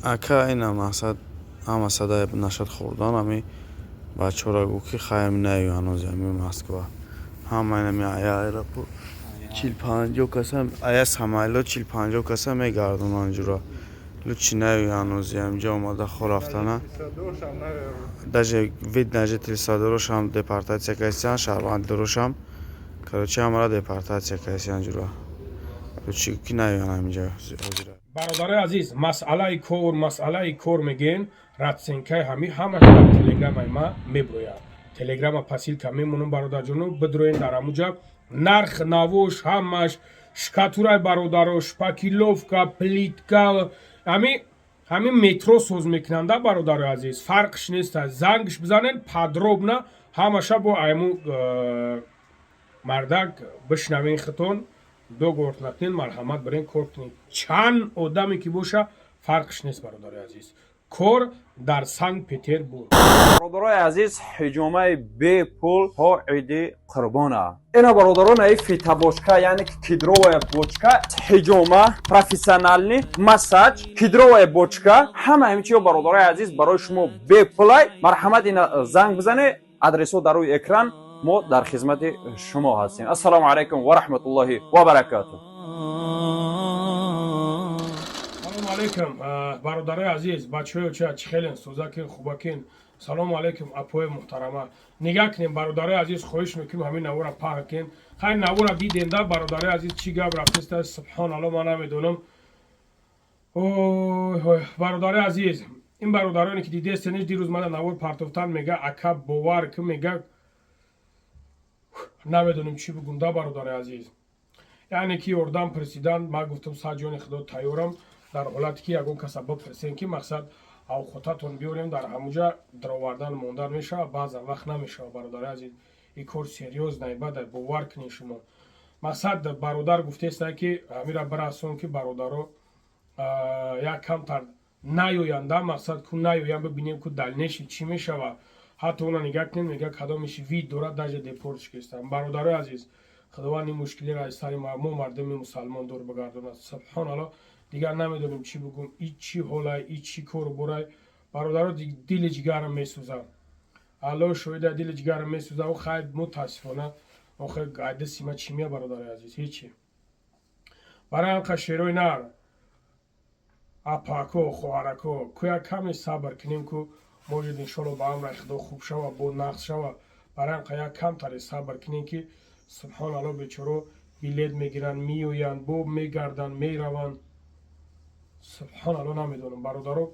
Ака ина мақсад ҳама садаи нашад хӯрдан ами бачаҳора гӯ ки хаям наю ҳанӯз ами Москва. Ҳама инами ая аэропорт 40-50 каса ая самолёт 40-50 каса мегардонанд ҷура. Лучи наю ҳанӯз ҷа омада хо рафтана. Даже вид даже 300 дорошам депортация кайсиян шаҳрванд дорошам. Короче ҳамара депортация кайсиян ҷура. Лучи ки наю ҳаминҷа ҳозира. برادر عزیز مسئله کور میگین راتسینکای همش در تلگرام ما میبروید. تلگرام پاسیل که میمونم برادر جونو بدروین در اموجا نرخ ناوش همش شکاتورای برادرش پاکیلوفکا پلیتکا همین مترو سوز میکننده برادر عزیز فرقش نیست. زنگش بزنن پادروبنا همشا با ایمو مردک بشنوین خطون دو گورتناتین مرحمت برین کور کنید. چند آدمی که باشه فرقش نیست برادر عزیز. کور در سنت پترزبورگ. برادرای عزیز حجومه بی پول ها عیدی قربانه. اینا برادران ای فیتا بوچکا یعنی کیدروی بوچکا حجومه پروفسیونالی مساج کیدروی بوچکا همه همچی برادرای عزیز برای شما بی پولای مرحمت اینا زنگ بزنه ادرسو در روی اکران ما در خدمت شما هستیم. السلام علیکم و رحمت الله و برکاته. سلام علیکم برادرای عزیز بچه‌ها چه خیلی سوزاکین خوباکین. سلام علیکم اپوی محترمه. نگاه کنیم برادرای عزیز خواهش میکنم همین نوارا پاکین. خیلی نوارا دیدنده برادرای عزیز چی گپ رفته سبحان الله ما نمیدونم. برادرای عزیز این برادرانی که دیده سنش دیروز من نوار پارتوفتان میگه اکا باور که میگه نمیدونم چی بگم دا برادر عزیز. یعنی که اردم پرسیدن ما گفتم ساجون خدا تایورم در حالتی که یگون کسا بپرسین که مقصد او خطاتون بیاریم در همونجا دراوردن موندن میشه بعضا وقت نمیشه برادر عزیز. این کار سریوز نیباده باور کنین شما. مقصد برادر گفته است که امیره براسون که برادرو یک کم تر نیوینده مقصد که نیوین ببینیم که دلنشی چی میشه و حتی اونا نگاه کنیم میگه کدامش وید دورت داجه دیپورتش کستم. برادرای عزیز خداوند این مشکلی را از سر ما مردم مسلمان دور بگرداند. سبحان الله دیگر نمیدونیم چی بگم. ای چی حالای ای چی کار برای برادرها دل جگرم میسوزه. الله شاید دل جگرم میسوزه و خیلی متاسفانه آخه قاعده سیما چی میه برادرای عزیز هیچی. برای آنکه شیروی نر اپاکو خوارکو کویا کمی صبر کنیم که موجود انشالله با هم خدا خوب شوه بود نقص شوه. برای آنکه یک کم تری صبر کنیم که سبحان الله بیچاره بلیط میگیرن میوین بوب میگردن میروند. سبحان الله نمیدونم برادرو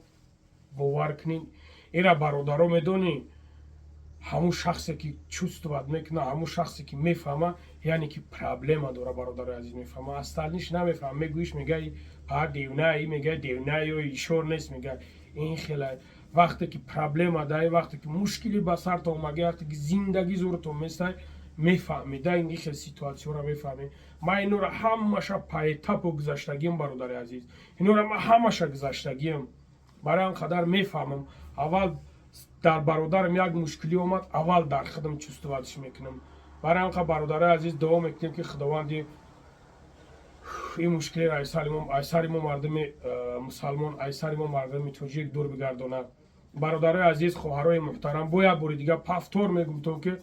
باور کنین ایرا برادرو میدونی همون شخصی که چوست بد میکنه همون شخصی که میفهمه یعنی که پرابلم داره برادر عزیز میفهمه اصلاش نمیفهمه میگویش میگه پا دیونه ای میگه دیونه یا ایشور نیست میگه این خیلی وقتی که پرابلم داره وقتی که مشکلی به سر تو اومده وقتی که زندگی زور تو میسته میفهمیده این خیلی سیتواسیون رو میفهمی. ما اینو رو همشا پای تپ و گذاشتگیم برادر عزیز اینو رو ما همشا گذاشتگیم برای آنقدر میفهمم. اول در برادرم یک مشکلی اومد اول در خودم چستوادش میکنم. برای آنقدر برادر عزیز دعا میکنیم که خداوندی این مشکلی را ایسر ما مردم مسلمان ایسر ما مردم توجیه دور بگردونه. برادر عزیز خواهرای محترم باید بوری دیگه پفتور میگم تو که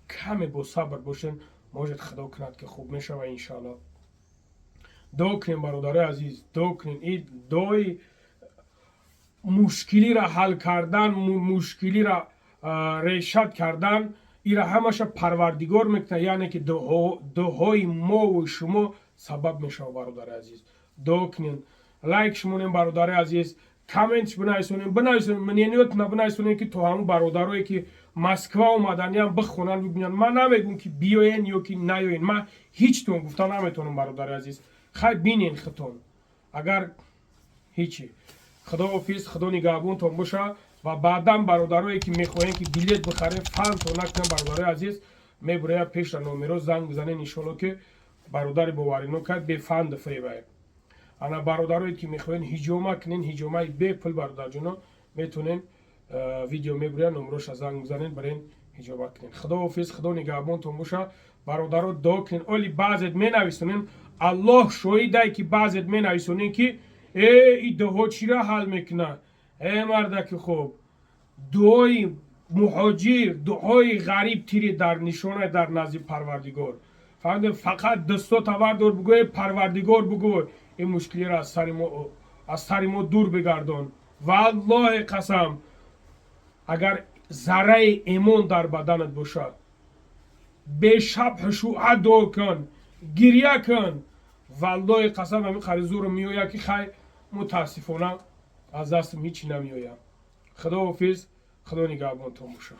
کمی با صبر باشین موجود خدا کند که خوب میشه و انشالله دعا کنیم برادر عزیز دعا کنیم. این دعای مشکلی را حل کردن مشکلی را ریشت کردن این را همش پروردگار میکنه یعنی که دعای ما و شما سبب میشه برادر عزیز. دعا کنین لایک شمونین برادر عزیز کامنت بنویسونین من نیت نبنویسونین که تو همون برادرایی که مسکوا اومدن هم بخونن ببینن. من نمیگم که بیاین یا که نیاین من هیچ تون گفتم نمیتونم برادر عزیز خیلی بینین خطون اگر هیچی خدا حافظ خدا نگهبانتون باشه و بعدا برادرایی که میخواین که بلیط بخرین فان تو نکنن برادر عزیز میبره پیش را نمره زنگ بزنین انشالله که برادر باورینو کرد به فند فری باید. انا برادرایی که میخواین هجومه کنین هجومه به پول برادر جونا میتونین ویدیو میبره نمرش زنگ بزنین برین هجومه کنین. خدا حافظ خدا نگهبانتون باشه برادرو دعا کنین. اولی بعضت مینویسونین الله شاهده که بعضت مینویسونین که این دعا چی را حل میکنه؟ مردک خوب، دعای مهاجر، دعای غریب تیری در نشانه در نزد پروردگار. فقط دستات آوردار بگوی پروردگار بگوی این مشکلی را از سر ما دور بگردان. والله قسم اگر ذره ایمان در بدنت باشد به شب خشوع دعا کن، گریه کن. والله قسم همین خریزو رو میوید که خیلی متاسفانه از دست هیچی نمیوید. خدا حافظ، خدا نگهبانتون باشه.